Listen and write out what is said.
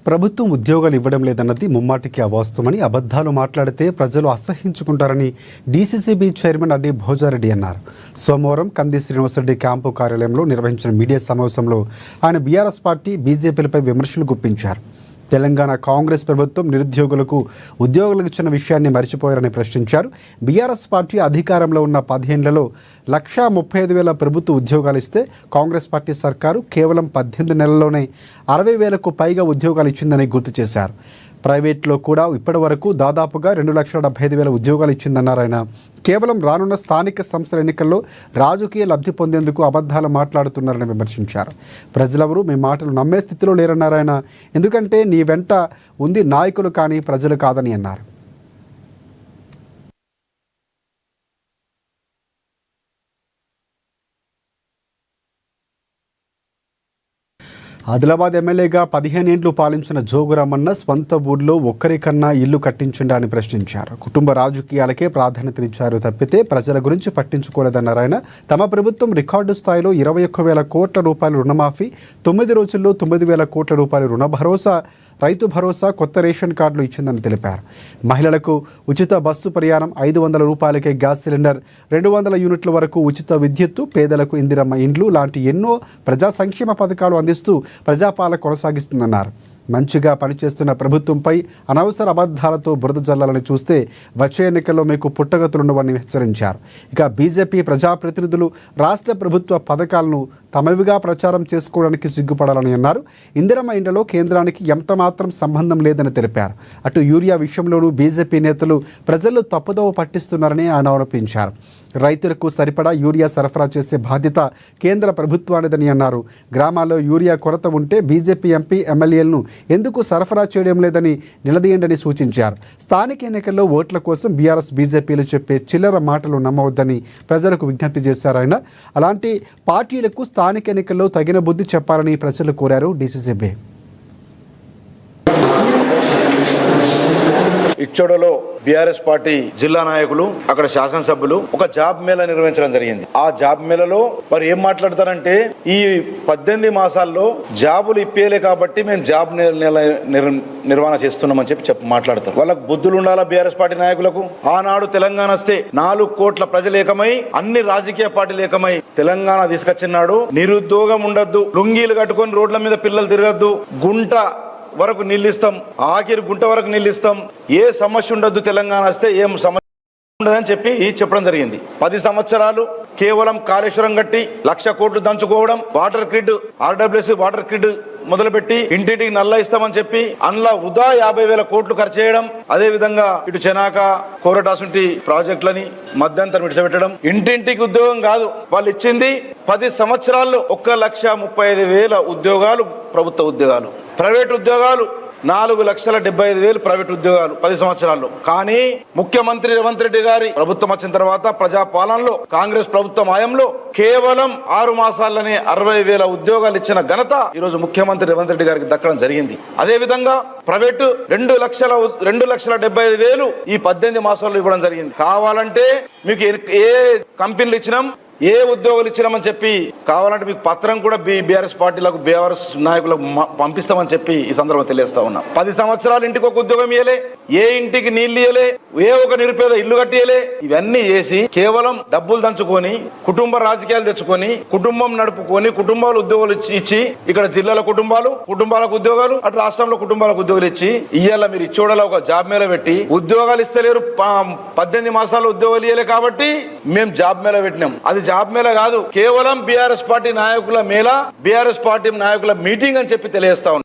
ప్రభుత్వం ఉద్యోగాలు ఇవ్వడం లేదన్నది ముమ్మాటికి అవాస్తవమని, అబద్ధాలు మాట్లాడితే ప్రజలు అసహ్యించుకుంటారని డీసీసీబీ చైర్మన్ అడ్డి భోజారెడ్డి అన్నారు. సోమవారం కంది శ్రీనివాసరెడ్డి క్యాంపు కార్యాలయంలో నిర్వహించిన మీడియా సమావేశంలో ఆయన బీఆర్ఎస్ పార్టీ, బీజేపీలపై విమర్శలు గుప్పించారు. తెలంగాణ కాంగ్రెస్ ప్రభుత్వం నిరుద్యోగులకు ఉద్యోగాలు ఇచ్చిన విషయాన్ని మర్చిపోయారని ప్రశ్నించారు. బీఆర్ఎస్ పార్టీ అధికారంలో ఉన్న 10 ఏళ్లలో 1,35,000 ప్రభుత్వ ఉద్యోగాలు ఇస్తే కాంగ్రెస్ పార్టీ సర్కారు కేవలం 18 నెలల్లోనే 60,000కు పైగా ఉద్యోగాలు ఇచ్చిందని గుర్తు చేశారు. ప్రైవేట్లో కూడా ఇప్పటి వరకు దాదాపుగా 2,75,000 ఉద్యోగాలు ఇచ్చిందన్నారు ఆయన. కేవలం రానున్న స్థానిక సంస్థల ఎన్నికల్లో రాజకీయ లబ్ధి పొందేందుకు అబద్ధాలు మాట్లాడుతున్నారని విమర్శించారు. ప్రజలెవరూ మీ మాటలు నమ్మే స్థితిలో లేరన్నారు ఆయన. ఎందుకంటే నీ వెంట ఉంది నాయకులు కానీ ప్రజలు కాదని అన్నారు. ఆదిలాబాద్ ఎమ్మెల్యేగా 15 ఏళ్లు పాలించిన జోగురామన్న స్వంత ఊర్లో ఒక్కరికన్నా ఇల్లు కట్టించండి అని ప్రశ్నించారు. కుటుంబ రాజకీయాలకే ప్రాధాన్యతనిచ్చారు తప్పితే ప్రజల గురించి పట్టించుకోలేదన్నారు ఆయన. తమ ప్రభుత్వం రికార్డు స్థాయిలో 21,000 కోట్ల రూపాయల రుణమాఫీ, 9 రోజుల్లో 9,000 కోట్ల రూపాయల రుణ భరోసా, రైతు భరోసా, కొత్త రేషన్ కార్డులు ఇచ్చిందని తెలిపారు. మహిళలకు ఉచిత బస్సు ప్రయాణం, 500 రూపాయలకే గ్యాస్ సిలిండర్, 200 యూనిట్ల వరకు ఉచిత విద్యుత్తు, పేదలకు ఇందిరమ్మ ఇండ్లు లాంటి ఎన్నో ప్రజా సంక్షేమ పథకాలు అందిస్తూ ప్రజాపాలన కొనసాగిస్తుందన్నారు. మంచిగా పనిచేస్తున్న ప్రభుత్వంపై అనవసర అబద్ధాలతో బురద జల్లాలని చూస్తే వచ్చే ఎన్నికల్లో మీకు పుట్టగతులుండవని హెచ్చరించారు. ఇక బీజేపీ ప్రజాప్రతినిధులు రాష్ట్ర ప్రభుత్వ పథకాలను తమవిగా ప్రచారం చేసుకోవడానికి సిగ్గుపడాలని అన్నారు. ఇందిరమ్మ ఇండ్లలో కేంద్రానికి ఎంతమాత్రం సంబంధం లేదని తెలిపారు. అటు యూరియా విషయంలోనూ బీజేపీ నేతలు ప్రజలు తప్పుదోవ పట్టిస్తున్నారని ఆయన ఆరోపించారు. రైతులకు సరిపడా యూరియా సరఫరా చేసే బాధ్యత కేంద్ర ప్రభుత్వానిదని అన్నారు. గ్రామాల్లో యూరియా కొరత ఉంటే బీజేపీ ఎంపీ, ఎమ్మెల్యేలను ఎందుకు సరఫరా చేయడం లేదని నిలదీయండని సూచించారు. స్థానిక ఎన్నికల్లో ఓట్ల కోసం బీఆర్ఎస్, బీజేపీలు చెప్పే చిల్లర మాటలు నమ్మవద్దని ప్రజలకు విజ్ఞప్తి చేశారు ఆయన. అలాంటి పార్టీలకు స్థానిక ఎన్నికల్లో తగిన బుద్ధి చెప్పాలని ప్రజలు కోరారు. డీసీసీబీ ఇచ్చోడలో బీఆర్ఎస్ పార్టీ జిల్లా నాయకులు, అక్కడ శాసనసభ్యులు ఒక జాబ్ మేళా నిర్వహించడం జరిగింది. ఆ జాబ్ మేళలో వారు ఏం మాట్లాడతారంటే, ఈ 18 మాసాల్లో జాబులు ఇప్పేయలే కాబట్టి మేము జాబ్ నిర్వహణ చేస్తున్నామని చెప్పి మాట్లాడతారు. వాళ్ళకు బుద్ధులు ఉండాలా బీఆర్ఎస్ పార్టీ నాయకులకు? ఆనాడు తెలంగాణ వస్తే 4 కోట్ల ప్రజలు ఏకమై, అన్ని రాజకీయ పార్టీలు ఏకమై తెలంగాణ తీసుకొచ్చినాడు. నిరుద్యోగం ఉండద్దు, లుంగీలు కట్టుకొని రోడ్ల మీద పిల్లలు తిరగద్దు, గుంట వరకు నిల్లిస్తాం, ఆఖరి గుంట వరకు నిల్లిస్తాం, ఏ సమస్య ఉండద్దు, తెలంగాణ వస్తే ఏం సమస్య ఉండదని చెప్పి చెప్పడం జరిగింది. 10 సంవత్సరాలు కేవలం కాళేశ్వరం కట్టి 1,00,000 కోట్లు దంచుకోవడం, water grid, RWS water grid మొదలుపెట్టి ఇంటింటికి నల్ల ఇస్తామని చెప్పి అందులో ఉదా 50,000 కోట్లు ఖర్చు చేయడం. అదే విధంగా ఇటు చెనాక, కోరటాసుంటి ప్రాజెక్టులని మధ్యంతరం విడిచిపెట్టడం. ఇంటింటికి ఉద్యోగం కాదు, వాళ్ళు ఇచ్చింది 10 సంవత్సరాల్లో 1,35,000 ఉద్యోగాలు ప్రభుత్వ ఉద్యోగాలు. ప్రైవేట్ ఉద్యోగాలు 4,75,000 ప్రైవేట్ ఉద్యోగాలు 10 సంవత్సరాల్లో. కానీ ముఖ్యమంత్రి రేవంత్ రెడ్డి గారి ప్రభుత్వం వచ్చిన తర్వాత ప్రజాపాలనలో, కాంగ్రెస్ ప్రభుత్వం హయాంలో కేవలం 6 మాసాల్లోనే 60,000 ఉద్యోగాలు ఇచ్చిన ఘనత ఈరోజు ముఖ్యమంత్రి రేవంత్ రెడ్డి గారికి దక్కడం జరిగింది. అదే విధంగా ప్రైవేటు 2,75,000 ఈ 18 మాసాల్లో ఇవ్వడం జరిగింది. కావాలంటే మీకు ఏ కంపెనీలు ఇచ్చినాం, ఏ ఉద్యోగులు ఇచ్చినామని చెప్పి కావాలంటే మీకు పత్రం కూడా బీఆర్ఎస్ పార్టీలకు, బీఆర్ఎస్ నాయకులకు పంపిస్తామని చెప్పి ఈ సందర్భంగా తెలియజేస్తా ఉన్నా. 10 సంవత్సరాలు ఇంటికి ఒక ఉద్యోగం ఇయ్యలే, ఏ ఇంటికి నీళ్లు ఇయ్యలే, ఏ ఒక నిరుపేద ఇల్లు కట్టియలే. ఇవన్నీ చేసి కేవలం డబ్బులు దంచుకొని, కుటుంబ రాజకీయాలు తెచ్చుకొని, కుటుంబం నడుపుకొని, కుటుంబాలు ఉద్యోగాలు ఇచ్చి, ఇక్కడ జిల్లాల కుటుంబాలకు ఉద్యోగాలు, అటు రాష్ట్రంలో కుటుంబాలకు ఉద్యోగాలు ఇచ్చి, ఇయ్యాల మీరు ఇచ్చోడలో ఒక జాబ్ మేళ పెట్టి ఉద్యోగాలు ఇస్తలేరు. 18 మాసాలు ఉద్యోగాలు ఇయ్యలే కాబట్టి మేము జాబ్ మేళ పెట్టినాం. అది జాబ్ మేళ కాదు, కేవలం బీఆర్ఎస్ పార్టీ నాయకుల మేళ, బీఆర్ఎస్ పార్టీ నాయకుల మీటింగ్ అని చెప్పి తెలియజేస్తా ఉన్నాం.